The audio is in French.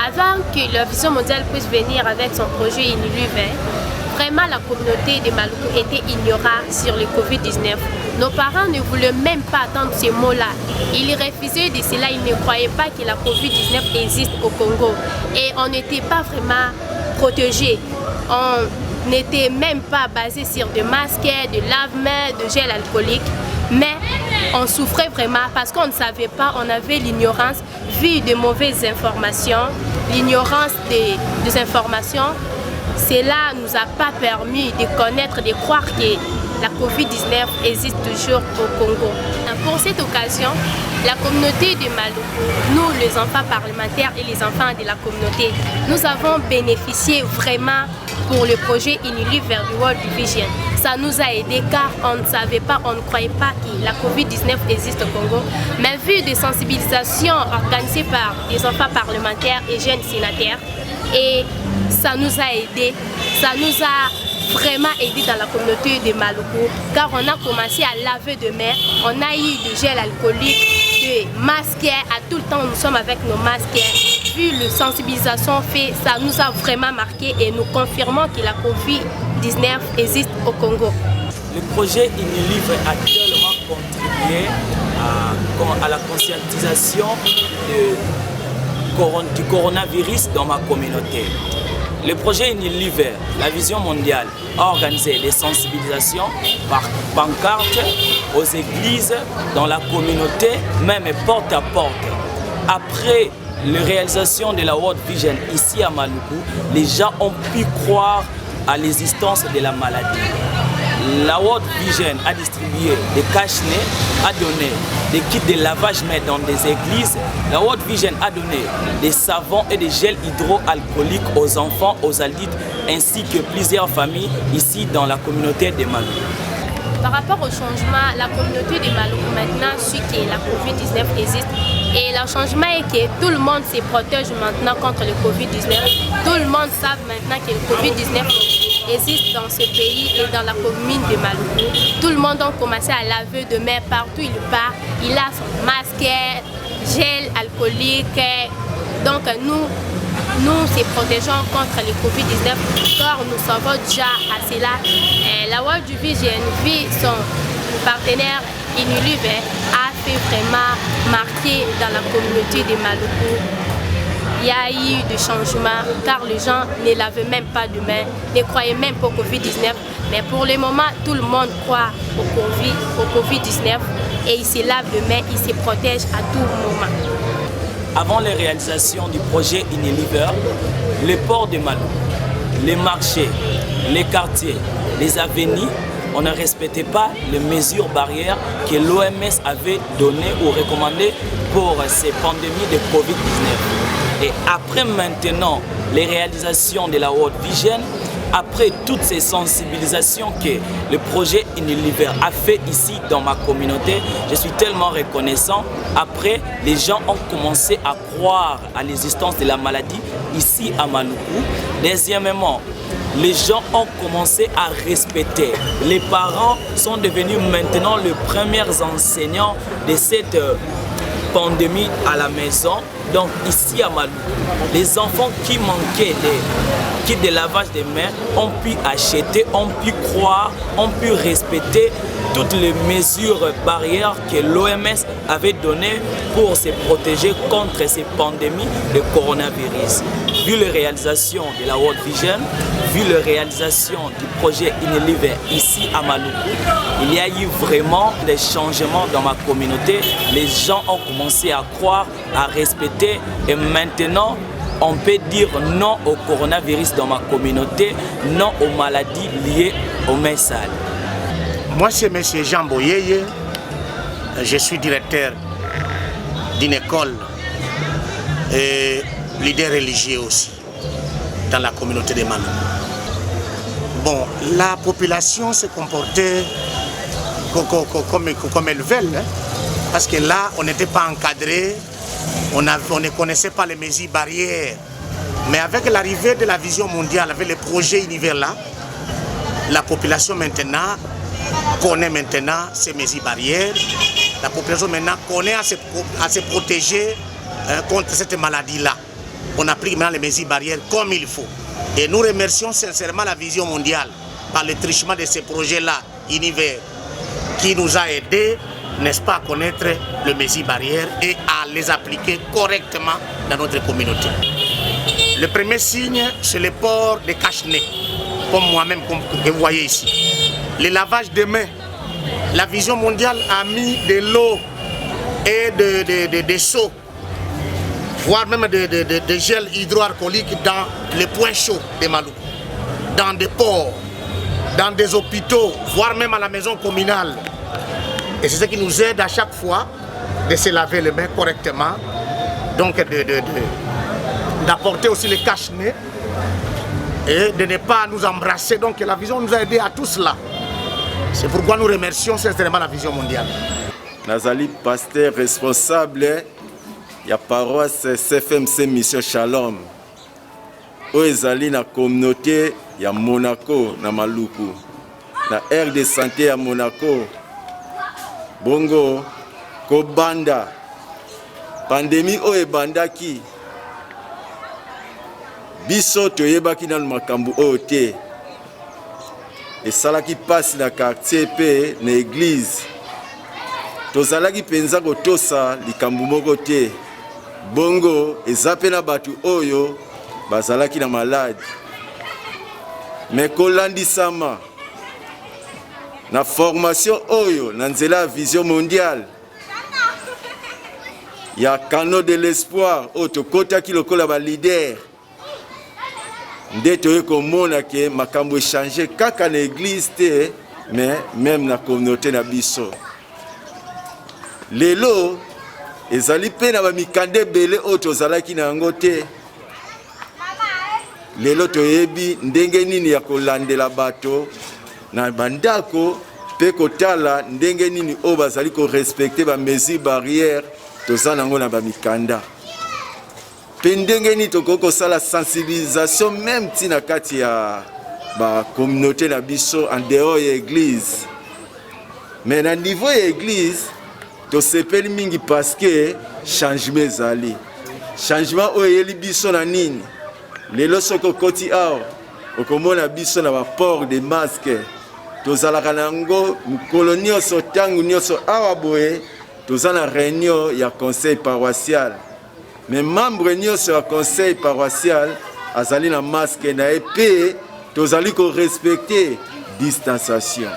Avant que la Vision mondiale puisse venir avec son projet Iniluvert, vraiment la communauté de Maluku était ignorante sur le Covid-19. Nos parents ne voulaient même pas attendre ces mots-là. Ils refusaient de cela, ils ne croyaient pas que la Covid-19 existe au Congo. Et on n'était pas vraiment protégés. On n'était même pas basé sur des masques, de lave-mains, de gel alcoolique. Mais on souffrait vraiment parce qu'on ne savait pas, on avait l'ignorance, vu de mauvaises informations, l'ignorance des informations. Cela ne nous a pas permis de connaître, de croire que la Covid-19 existe toujours au Congo. Pour cette occasion, la communauté de Maluku, nous les enfants parlementaires et les enfants de la communauté, nous avons bénéficié vraiment pour le projet Iniluvert du World Vision. Ça nous a aidé car on ne savait pas, on ne croyait pas que la Covid-19 existe au Congo. Mais vu des sensibilisations organisées par des enfants parlementaires et jeunes sénateurs, et ça nous a aidé, ça nous a vraiment aidé dans la communauté de Maluku car on a commencé à laver de mains, on a eu du gel alcoolique, de masques, à tout le temps nous sommes avec nos masques. Vu la sensibilisation fait, ça nous a vraiment marqué et nous confirmons que la Covid-19 existe au Congo. Le projet Iniluvert a tellement contribué à la conscientisation du coronavirus dans ma communauté. Le projet Iniluvert, la Vision mondiale, a organisé des sensibilisations par pancarte aux églises, dans la communauté, même porte à porte. Après la réalisation de la World Vision ici à Maluku, les gens ont pu croire à l'existence de la maladie. La World Vision a distribué des cache-nez, a donné des kits de lavage mains dans des églises. La World Vision a donné des savons et des gels hydroalcooliques aux enfants, aux adultes, ainsi que plusieurs familles ici dans la communauté de Maluku. Par rapport au changement, la communauté de Maluku maintenant suit que la Covid-19 existe. Et le changement est que tout le monde se protège maintenant contre le Covid-19. Tout le monde sait maintenant que le Covid-19 existe dans ce pays et dans la commune de Maluku. Tout le monde a commencé à laver de mains partout il part. Il a son masque, gel alcoolique. Donc nous se protégeons contre le Covid-19 car nous savons déjà à cela. La World Vision, vu son partenaire Iniluvert, a fait vraiment marquer dans la communauté de Maluku. Il y a eu des changements car les gens ne lavaient même pas de mains, ne croyaient même pas au Covid-19. Mais pour le moment, tout le monde croit au Covid-19 et il se lave de mains, il se protège à tout moment. Avant la réalisation du projet Iniluvert, les ports de Maluku, les marchés, les quartiers, les avenues, on ne respectait pas les mesures barrières que l'OMS avait données ou recommandées pour ces pandémies de Covid-19. Et après maintenant les réalisations de la World Vision, après toutes ces sensibilisations que le projet Iniluvert a fait ici dans ma communauté, je suis tellement reconnaissant. Après, les gens ont commencé à croire à l'existence de la maladie ici à Maluku. Deuxièmement, les gens ont commencé à respecter. Les parents sont devenus maintenant les premiers enseignants de cette pandémie à la maison. Donc ici à Maluku, les enfants qui manquaient des kits de lavage des mains ont pu acheter, ont pu croire, ont pu respecter toutes les mesures barrières que l'OMS avait données pour se protéger contre ces pandémies de coronavirus. Vu la réalisation de la World Vision, vu la réalisation du projet Iniluvert ici à Maluku, il y a eu vraiment des changements dans ma communauté. Les gens ont commencé à croire, à respecter et maintenant on peut dire non au coronavirus dans ma communauté, non aux maladies liées aux mains sales. Moi c'est M. Jean Boyeye, je suis directeur d'une école et leader religieux aussi dans la communauté de Maluku. Bon, la population se comportait comme elle veut, hein, parce que là on n'était pas encadré, on ne connaissait pas les mesures barrières. Mais avec l'arrivée de la vision mondiale, avec le projet Univers là, la population maintenant connaît ces mesures barrières. La population maintenant connaît à se protéger contre cette maladie-là. on applique maintenant les mesures barrières comme il faut. Et nous remercions sincèrement la Vision mondiale par le truchement de ces projets-là, univers, qui nous a aidés, n'est-ce pas, à connaître les mesures barrières et à les appliquer correctement dans notre communauté. Le premier signe, c'est le port des cache-nez, comme moi-même, comme vous voyez ici. Le lavage des mains. La Vision mondiale a mis de l'eau et des seaux, voire même de gel hydroalcoolique dans les points chauds des Maluku, dans des ports, dans des hôpitaux, voire même à la maison communale. Et c'est ce qui nous aide à chaque fois de se laver les mains correctement, donc d'apporter aussi les cache-nez et de ne pas nous embrasser. Donc la Vision nous a aidés à tout cela. C'est pourquoi nous remercions sincèrement la Vision mondiale. Nazali pasteur responsable ya paroisse CFMC Mission Shalom. Oezali na communauté ya Monaco na Maluku. Na aire de santé ya Monaco. Bongo kobanda. Pandémie oyo ebandaki. Biso toyebaki na makambo oyo te. Esalaki passe na quartier pe na église. Tozalaki penza kotosa likambo moko te. Bongo eza pe na batu oyo bazalaki na malade. Mais kolandisama na formation oyo na nzela Vision mondiale ya canot de l'espoir oyo tokotaki lokola ba leader. Nde toye komona ke makambo échanger kaka na église te, mais même na communauté na biso. Lelo ezali pe na ba mikande bele oyo tozalaki na yango te. Lelo toyebi ndenge nini ya kolandela bato na bandako pe kotala ndenge nini oyo bazali ko respecter ba mesures barrières toza nango na ba mikanda. Pe ndenge nini tokoko sala sensibilisation même tina kati ya ba communauté na biso en dehors ya église. Mais na niveau ya église to sepeli mingi parce que changement ezali. Changement oyo yeli biso na nini? Lelo soko koti awa okomona biso na ba port de masque. Tozalaka nango mukolo nyonso tangu nyonso awa boye toza na réunion ya conseil paroissial. Mais membre nyonso ya conseil paroissial azali na masque na EP tozali ko respecter distanciation.